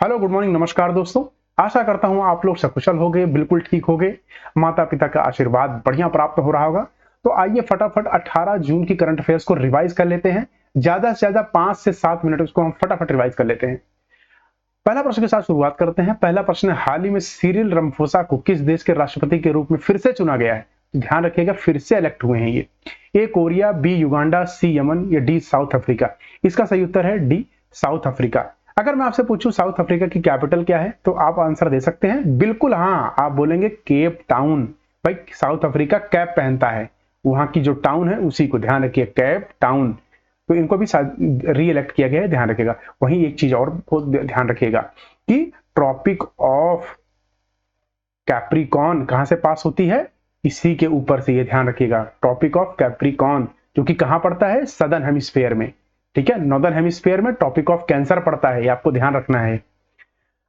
Hello, good morning, नमस्कार दोस्तों। आशा करता हूं आप लोग सकुशल हो गए, बिल्कुल ठीक हो गए, माता पिता का आशीर्वाद बढ़िया प्राप्त हो रहा होगा। तो आइए फटाफट 18 जून की करंट अफेयर्स को रिवाइज कर लेते हैं। ज्यादा से ज्यादा 5 से 7 मिनट उसको हम फटाफट रिवाइज कर लेते हैं। पहला प्रश्न के साथ शुरुआत करते हैं। पहला प्रश्न है, हाल ही में सिरिल रमफोसा को किस देश के राष्ट्रपति के रूप में फिर से चुना गया है? ध्यान रखिएगा, फिर से इलेक्ट हुए हैं ये। ए कोरिया, बी युगांडा, सी यमन या डी साउथ अफ्रीका। इसका सही उत्तर है डी साउथ अफ्रीका। अगर मैं आपसे पूछूं साउथ अफ्रीका की कैपिटल क्या है तो आप आंसर दे सकते हैं बिल्कुल हाँ, आप बोलेंगे केप टाउन। भाई साउथ अफ्रीका कैप पहनता है, वहां की जो टाउन है उसी को ध्यान रखिए, कैप टाउन। तो इनको भी री इलेक्ट किया गया है, ध्यान रखिएगा। वहीं एक चीज और बहुत ध्यान रखिएगा कि ट्रॉपिक ऑफ कैप्रिकॉन कहां से पास होती है? इसी के ऊपर से, ये ध्यान रखिएगा, ट्रॉपिक ऑफ कैप्रिकॉन, जो कि कहां पड़ता है? सदर्न हेमिस्फेयर में। ठीक है, नॉर्दर्न हेमिस्फेयर में ट्रॉपिक ऑफ कैंसर पड़ता है, ये आपको ध्यान रखना है।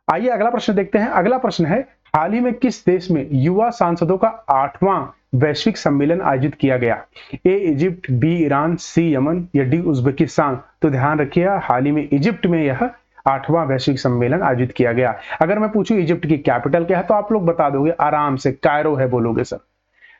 आइए अगला प्रश्न देखते हैं। अगला प्रश्न है, हाल ही में किस देश में युवा सांसदों का 8वां वैश्विक सम्मेलन आयोजित किया गया? ए इजिप्ट, बी ईरान, सी यमन या डी उज्बेकिस्तान। तो ध्यान रखिएगा, हाल ही में इजिप्ट में यह 8वां वैश्विक सम्मेलन आयोजित किया गया। अगर मैं पूछूं इजिप्ट की कैपिटल क्या है तो आप लोग बता दोगे आराम से, कायरो है बोलोगे सर।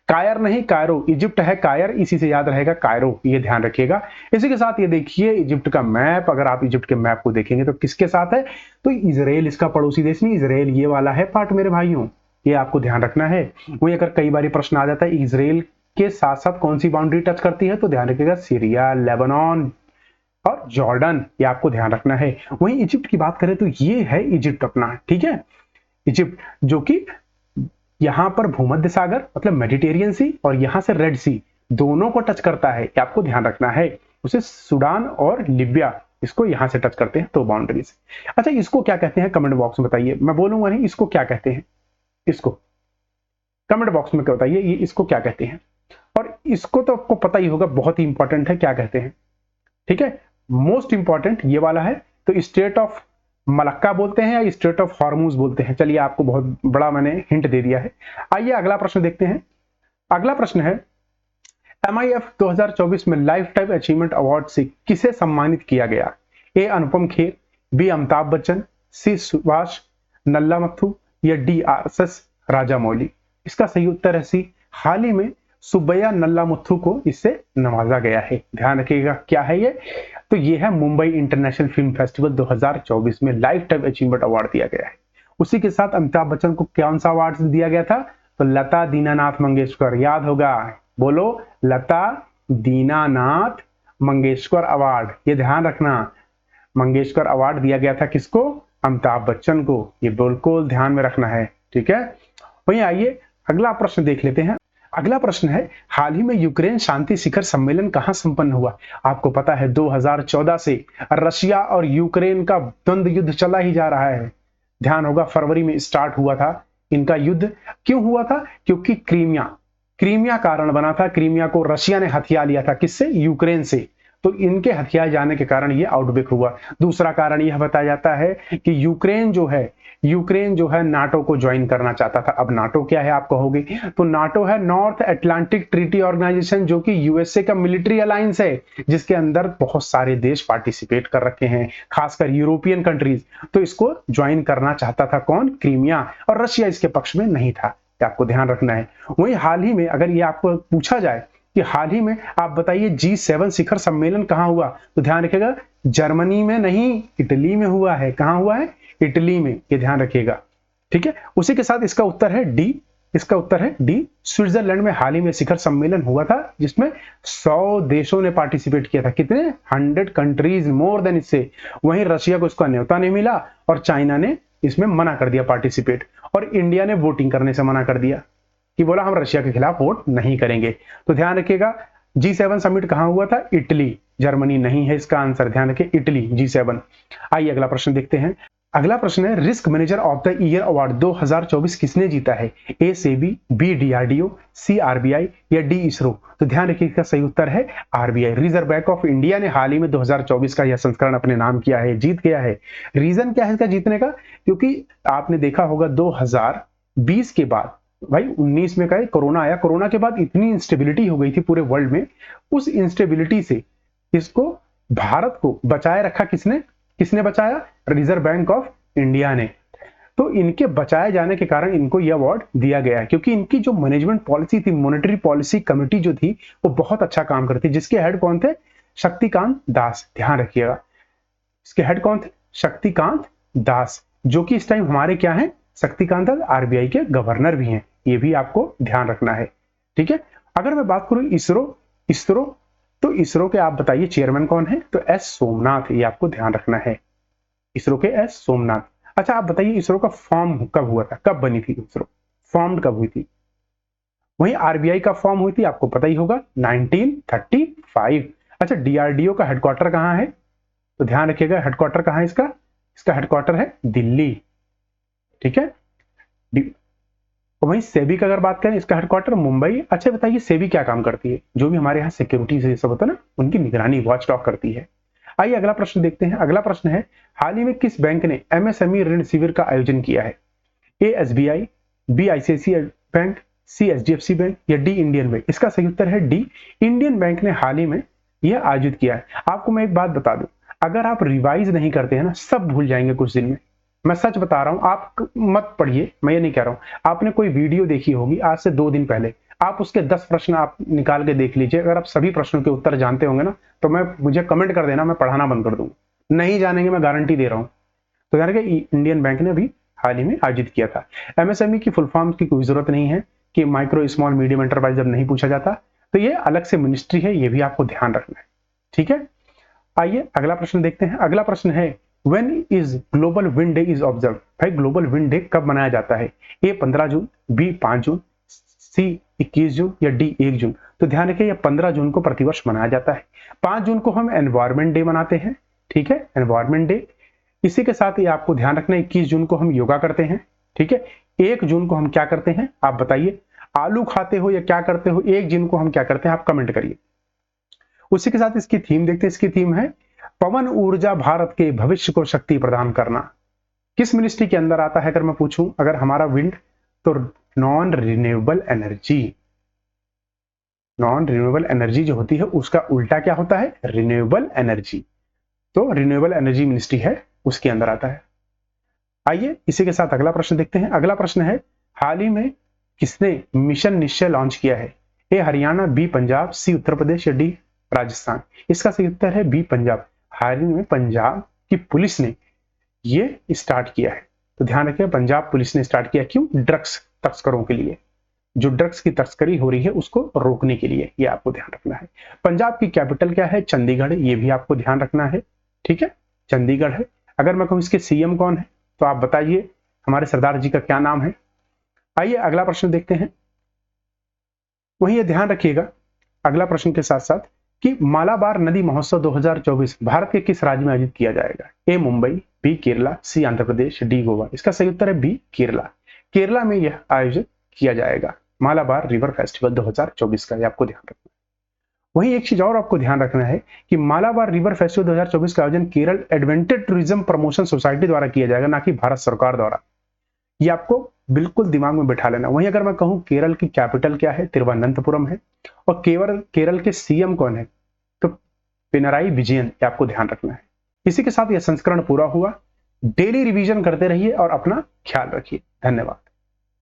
कायर नहीं, कायरो। इजिप्ट है कायर, इसी से याद रहेगा कायरो, ये ध्यान रखिएगा। इसी के साथ ये देखिए इजिप्ट का मैप। अगर आप इजिप्ट के मैप को देखेंगे तो किसके साथ है? तो इजराइल इसका पड़ोसी देश नहीं, इजराइल ये वाला है पार्ट मेरे भाइयों, ये आपको ध्यान रखना है। वही अगर कई बार प्रश्न आ जाता है इजराइल के साथ साथ कौन सी बाउंड्री टच करती है, तो ध्यान रखिएगा सीरिया, लेबनान और जॉर्डन, ये आपको ध्यान रखना है। वहीं इजिप्ट की बात करें तो ये है इजिप्ट अपना, ठीक है, इजिप्ट जो कि यहां पर भूमध्य सागर मतलब मेडिटेरियन सी और यहां से रेड सी दोनों को टच करता है, आपको ध्यान रखना है। उसे सूडान और लिबिया इसको यहां से टच करते हैं तो बाउंड्री से। अच्छा, इसको क्या कहते हैं कमेंट बॉक्स में बताइए, मैं बोलूंगा नहीं, इसको क्या कहते हैं? इसको कमेंट बॉक्स में बताइए, ये इसको क्या कहते हैं। और इसको तो आपको पता ही होगा, बहुत ही इंपॉर्टेंट है, क्या कहते हैं? ठीक है, मोस्ट इंपॉर्टेंट ये वाला है। तो स्टेट ऑफ मलक्का बोलते हैं या स्टेट ऑफ हॉर्मूज बोलते हैं? चलिए, आपको बहुत बड़ा मैंने हिंट दे दिया है। आइए अगला प्रश्न देखते हैं। अगला प्रश्न है, MIF 2024 में लाइफ टाइम अचीवमेंट अवार्ड से किसे सम्मानित किया गया? ए अनुपम खेर, बी अमिताभ बच्चन, सी सुभाष नल्लामथु या डी RSS राजामौली। इसका सही उत्तर है सी, हाल ही में सुब्बैया नल्लामुथु को इससे नवाजा गया है। ध्यान रखिएगा क्या है ये, तो ये है मुंबई इंटरनेशनल फिल्म फेस्टिवल 2024 में लाइफ टाइम अचीवमेंट अवार्ड दिया गया है। उसी के साथ अमिताभ बच्चन को कौन सा अवार्ड दिया गया था? तो लता दीनानाथ मंगेशकर, याद होगा, बोलो, लता दीनानाथ मंगेशकर अवार्ड, ये ध्यान रखना। मंगेशकर अवार्ड दिया गया था किसको? अमिताभ बच्चन को, ये बिल्कुल ध्यान में रखना है, ठीक है। वहीं आइए अगला प्रश्न देख लेते हैं। अगला प्रश्न है, हाल ही में यूक्रेन शांति शिखर सम्मेलन कहां संपन्न हुआ? आपको पता है 2014 से रशिया और यूक्रेन का द्वंद्व युद्ध चला ही जा रहा है। ध्यान होगा फरवरी में स्टार्ट हुआ था इनका युद्ध। क्यों हुआ था? क्योंकि क्रीमिया क्रीमिया कारण बना था। क्रीमिया को रशिया ने हथिया लिया था, किससे? यूक्रेन से। तो इनके हथियाए जाने के कारण ये आउटब्रेक हुआ। दूसरा कारण यह बताया जाता है कि यूक्रेन जो है नाटो को ज्वाइन करना चाहता था। अब नाटो क्या है आप कहोगे, तो नाटो है नॉर्थ अटलांटिक ट्रीटी ऑर्गेनाइजेशन, जो कि यूएसए का मिलिट्री अलायंस है, जिसके अंदर बहुत सारे देश पार्टिसिपेट कर रखे हैं, खासकर यूरोपियन कंट्रीज। तो इसको ज्वाइन करना चाहता था कौन? क्रीमिया, और रशिया इसके पक्ष में नहीं था, आपको ध्यान रखना है। वहीं हाल ही में अगर ये आपको पूछा जाए कि हाल ही में आप बताइए G7 शिखर सम्मेलन कहां हुआ, तो ध्यान रखिएगा जर्मनी में नहीं, इटली में हुआ है। कहां हुआ है? इटली में, ये ध्यान रखिएगा, ठीक है। उसी के साथ इसका उत्तर है डी, इसका उत्तर है डी, स्विट्जरलैंड में हाल ही में शिखर सम्मेलन हुआ था जिसमें 100 देशों ने पार्टिसिपेट किया था। कितने? 100 कंट्रीज, मोर देन इससे। वहीं रशिया को इसका न्योता नहीं मिला और चाइना ने इसमें मना कर दिया पार्टिसिपेट, और इंडिया ने वोटिंग करने से मना कर दिया कि बोला हम रशिया के खिलाफ वोट नहीं करेंगे। तो ध्यान रखिएगा G7 समिट कहां हुआ था? इटली, जर्मनी नहीं है इसका आंसर, ध्यान रखिए इटली, G7। आइए अगला प्रश्न देखते हैं। अगला प्रश्न है, risk manager of the year award 2024 किसने जीता है? ए सेबी, बी DRDO, सी RBI या डी इसरो। तो ध्यान रखिएगा सही उत्तर है RBI। Reserve bank of India ने हाल ही में 2024 का यह संस्करण अपने नाम किया है, जीत गया है। रीजन क्या है इसका जीतने का? क्योंकि आपने देखा होगा 2020 के बाद, भाई 19 में का कोरोना आया, कोरोना के बाद इतनी इंस्टेबिलिटी हो गई थी पूरे वर्ल्ड में। उस इंस्टेबिलिटी से इसको, भारत को बचाए रखा किसने? किसने बचाया? रिजर्व बैंक ऑफ इंडिया ने। तो इनके बचाए जाने के कारण इनको यह अवार्ड दिया गया है, क्योंकि इनकी जो मैनेजमेंट पॉलिसी थी, मॉनेटरी पॉलिसी कमेटी जो थी, वो बहुत अच्छा काम करती, जिसके हेड कौन थे? शक्तिकांत दास। ध्यान रखिएगा, इसके हेड कौन थे? शक्तिकांत दास, जो कि इस टाइम हमारे क्या है? शक्तिकांत दास आरबीआई के गवर्नर भी हैं, ये भी आपको ध्यान रखना है। ठीक है, अगर मैं बात करूं इसरो, इसरो तो इसरो के आप बताइए चेयरमैन कौन है? तो एस सोमनाथ, ये आपको ध्यान रखना है, इसरो के एस सोमनाथ। अच्छा, आप बताइए इसरो का फॉर्म कब हुआ था, कब बनी थी इसरो, फॉर्म्ड कब हुई थी? वहीं आरबीआई का फॉर्म हुई थी, आपको पता ही होगा, 1935। अच्छा, डीआरडीओ का हेडक्वार्टर कहां है? तो ध्यान रखिएगा, हेडक्वार्टर कहां है इसका? इसका हेडक्वार्टर है दिल्ली। ठीक है, वहीं सेबी का अगर बात करें, इसका हेडक्वार्टर मुंबई। अच्छा बताइए, सेबी क्या काम करती है? जो भी हमारे यहाँ सिक्योरिटी से सब होता है ना, उनकी निगरानी, वॉच डॉग करती है। आइए अगला प्रश्न देखते हैं। अगला प्रश्न है, हाल ही में किस बैंक ने एमएसएमई ऋण शिविर का आयोजन किया है? ए एसबीआई, बी आईसीआईसीआई बैंक, सी एचडीएफसी बैंक या डी इंडियन बैंक? इसका सही उत्तर है डी, इंडियन बैंक ने हाल ही में यह आयोजित किया है। आपको मैं एक बात बता दूं, अगर आप रिवाइज नहीं करते हैं ना, सब भूल जाएंगे कुछ दिन में। मैं सच बता रहा हूं, आप मत पढ़िए, मैं ये नहीं कह रहा हूं। आपने कोई वीडियो देखी होगी आज से 2 दिन पहले, आप उसके 10 प्रश्न आप निकाल के देख लीजिए। अगर आप सभी प्रश्नों के उत्तर जानते होंगे ना, तो मैं मुझे कमेंट कर देना, मैं पढ़ाना बंद कर दूंगा। नहीं जानेंगे, मैं गारंटी दे रहा हूं। तो यार इंडियन बैंक ने अभी हाल ही में आयोजित किया था। एमएसएमई की फुल फॉर्म की कोई जरूरत नहीं है कि माइक्रो स्मॉल मीडियम एंटरप्राइज, जब नहीं पूछा जाता तो ये अलग से मिनिस्ट्री है, ये भी आपको ध्यान रखना है। ठीक है, आइए अगला प्रश्न देखते हैं। अगला प्रश्न है, when is global wind day is observe? भाई ग्लोबल विंड डे कब मनाया जाता है? ए 15 जून, बी 5 जून, सी 21 जून या डी 1 जून? तो ध्यान रखिए, यह 15 जून को प्रतिवर्ष मनाया जाता है। 5 जून को हम एनवायरमेंट डे मनाते हैं। ठीक है, एनवायरमेंट डे। इसी के साथ ही आपको ध्यान रखना है, 21 जून को हम योगा करते हैं। ठीक है, 1 जून को हम क्या करते हैं? आप बताइए, आलू खाते हो या क्या करते हो? 1 जून को हम क्या करते हैं? आप कमेंट करिए। उसी के साथ इसकी थीम देखते हैं। इसकी थीम है पवन ऊर्जा भारत के भविष्य को शक्ति प्रदान करना। किस मिनिस्ट्री के अंदर आता है अगर मैं पूछूं? अगर हमारा विंड, तो non renewable energy. Non renewable energy जो होती है उसका उल्टा क्या होता है? Renewable energy. तो रिन्यूएबल एनर्जी मिनिस्ट्री है, उसके अंदर आता है। आइए इसी के साथ अगला प्रश्न देखते हैं। अगला प्रश्न है, हाल ही में किसने मिशन निश्चय लॉन्च किया है? ए हरियाणा, बी पंजाब, सी उत्तर प्रदेश या डी राजस्थान? इसका सही उत्तर है बी पंजाब। हाल ही में पंजाब की पुलिस ने ये स्टार्ट किया है। तो ध्यान रखिए, पंजाब पुलिस ने स्टार्ट किया। क्यों? ड्रग्स तस्करों के लिए, जो ड्रग्स की तस्करी हो रही है उसको रोकने के लिए, ये आपको ध्यान रखना है। पंजाब की कैपिटल क्या है? चंडीगढ़, ये भी आपको ध्यान रखना है। ठीक है, चंडीगढ़ है। अगर मैं कहूं इसके सीएम कौन है, तो आप बताइए हमारे सरदार जी का क्या नाम है? आइए अगला प्रश्न देखते हैं। वहीं ये ध्यान रखिएगा अगला प्रश्न के साथ साथ कि मालाबार नदी महोत्सव 2024 भारत के किस राज्य में आयोजित किया जाएगा? ए मुंबई, बी केरला, सी आंध्र प्रदेश, डी गोवा? इसका सही उत्तर है बी केरला। केरला में यह आयोजित किया जाएगा, मालाबार रिवर फेस्टिवल 2024 का, ये आपको ध्यान रखना है। वहीं एक चीज और आपको ध्यान रखना है कि मालाबार रिवर फेस्टिवल 2024 का आयोजन Kerala adventure tourism promotion society द्वारा किया जाएगा, ना कि भारत सरकार द्वारा। ये आपको बिल्कुल दिमाग में बिठा लेना। वहीं अगर मैं कहूं केरल की कैपिटल क्या है? तिरुवनंतपुरम है। और केरल के सीएम कौन है? तो पिनराई विजयन, ये आपको ध्यान रखना है। इसी के साथ यह संस्करण पूरा हुआ। डेली रिवीजन करते रहिए और अपना ख्याल रखिए। धन्यवाद।